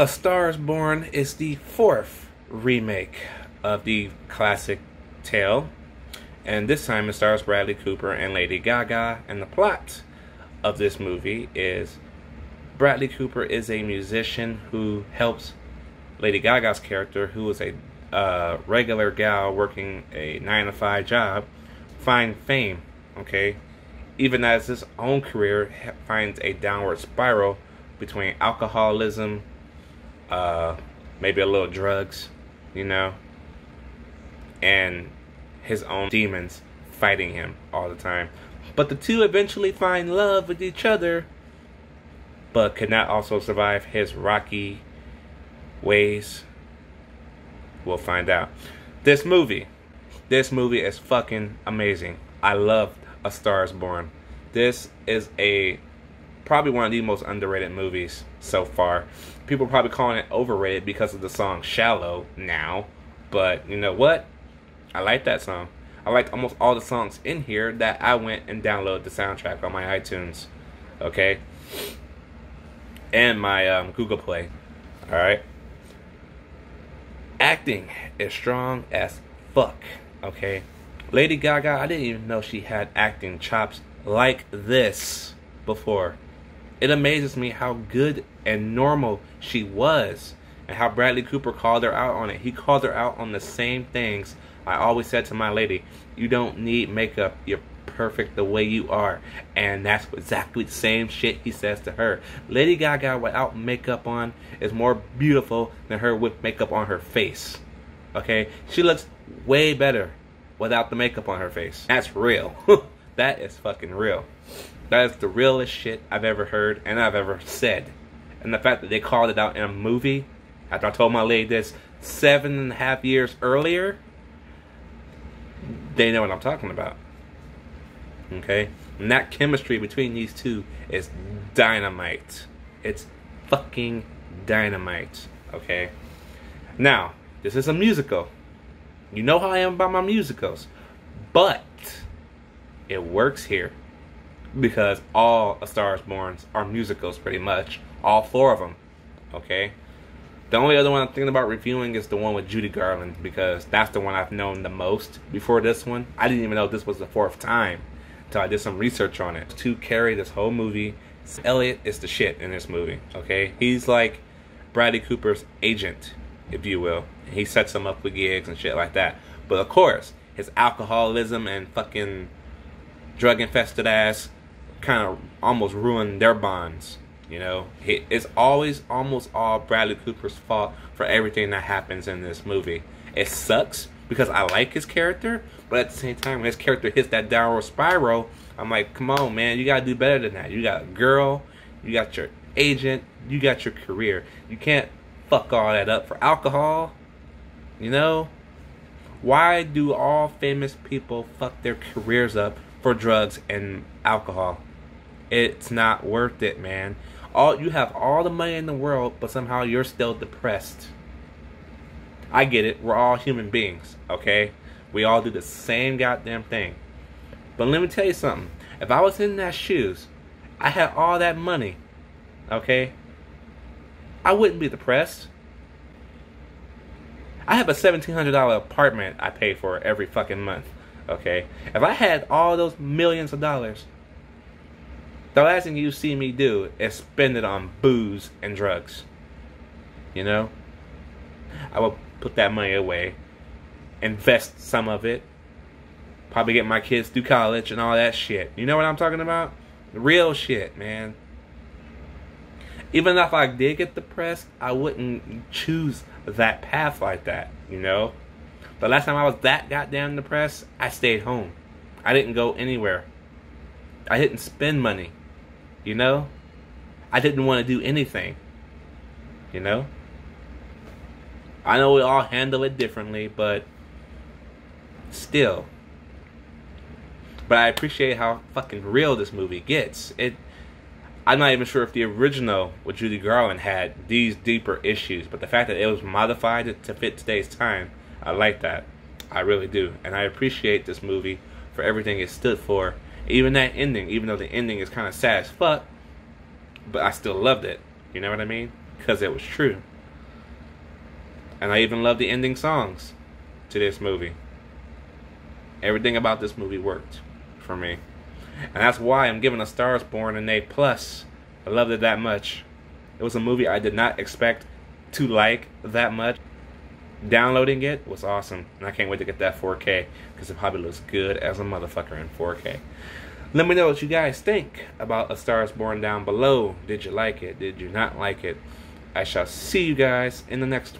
A Star is Born is the fourth remake of the classic tale, and this time it stars Bradley Cooper and Lady Gaga, and the plot of this movie is Bradley Cooper is a musician who helps Lady Gaga's character, who is a regular gal working a 9-to-5 job, find fame, okay? Even as his own career finds a downward spiral between alcoholism, maybe a little drugs, you know, and his own demons fighting him all the time. But the two eventually find love with each other, but could not also survive his rocky ways. We'll find out. This movie is fucking amazing. I love A Star is Born. This is probably one of the most underrated movies so far. People are probably calling it overrated because of the song Shallow now. But you know what? I like that song. I liked almost all the songs in here that I went and downloaded the soundtrack on my iTunes. Okay? And my Google Play. Alright? Acting is strong as fuck. Okay? Lady Gaga, I didn't even know she had acting chops like this before. It amazes me how good and normal she was, and how Bradley Cooper called her out on it. He called her out on the same things I always said to my lady. You don't need makeup. You're perfect the way you are. And that's exactly the same shit he says to her. Lady Gaga without makeup on is more beautiful than her with makeup on her face. Okay? She looks way better without the makeup on her face. That's real. That is fucking real. That is the realest shit I've ever heard and I've ever said. And the fact that they called it out in a movie, after I told my lady this 7.5 years earlier, they know what I'm talking about. Okay? And that chemistry between these two is dynamite. It's fucking dynamite. Okay? Now, this is a musical. You know how I am about my musicals. But it works here. Because all A Star is Born are musicals, pretty much. All 4 of them. Okay? The only other one I'm thinking about reviewing is the one with Judy Garland, because that's the one I've known the most before this one. I didn't even know this was the 4th time until I did some research on it. To carry this whole movie, Elliott is the shit in this movie. Okay? He's like Bradley Cooper's agent, if you will. He sets him up with gigs and shit like that. But of course, his alcoholism and fucking drug-infested ass kind of almost ruined their bonds. You know, it's always almost all Bradley Cooper's fault for everything that happens in this movie. It sucks because I like his character, but at the same time, when his character hits that downward spiral, I'm like, come on, man, you gotta do better than that. You got a girl, you got your agent, you got your career. You can't fuck all that up for alcohol. You know? Why do all famous people fuck their careers up for drugs and alcohol? It's not worth it, man. You have all the money in the world, but somehow you're still depressed. I get it. We're all human beings, okay? We all do the same goddamn thing. But let me tell you something. If I was in that shoes, I had all that money, okay? I wouldn't be depressed. I have a $1,700 apartment I pay for every fucking month, okay? If I had all those millions of dollars, the last thing you see me do is spend it on booze and drugs. You know? I will put that money away. Invest some of it. Probably get my kids through college and all that shit. You know what I'm talking about? Real shit, man. Even if I did get depressed, I wouldn't choose that path like that. You know? The last time I was that goddamn depressed, I stayed home. I didn't go anywhere. I didn't spend money. You know? I didn't want to do anything. You know? I know we all handle it differently, but still. But I appreciate how fucking real this movie gets. I'm not even sure if the original with Judy Garland had these deeper issues, but the fact that it was modified to fit today's time, I like that. I really do. And I appreciate this movie for everything it stood for. Even that ending, even though the ending is kind of sad as fuck, but I still loved it. You know what I mean? Because it was true. And I even love the ending songs to this movie. Everything about this movie worked for me. And that's why I'm giving A Star Is Born an A+. I loved it that much. It was a movie I did not expect to like that much. Downloading it was awesome. And I can't wait to get that 4K. Because it probably looks good as a motherfucker in 4K. Let me know what you guys think about A Star Is Born down below. Did you like it? Did you not like it? I shall see you guys in the next one.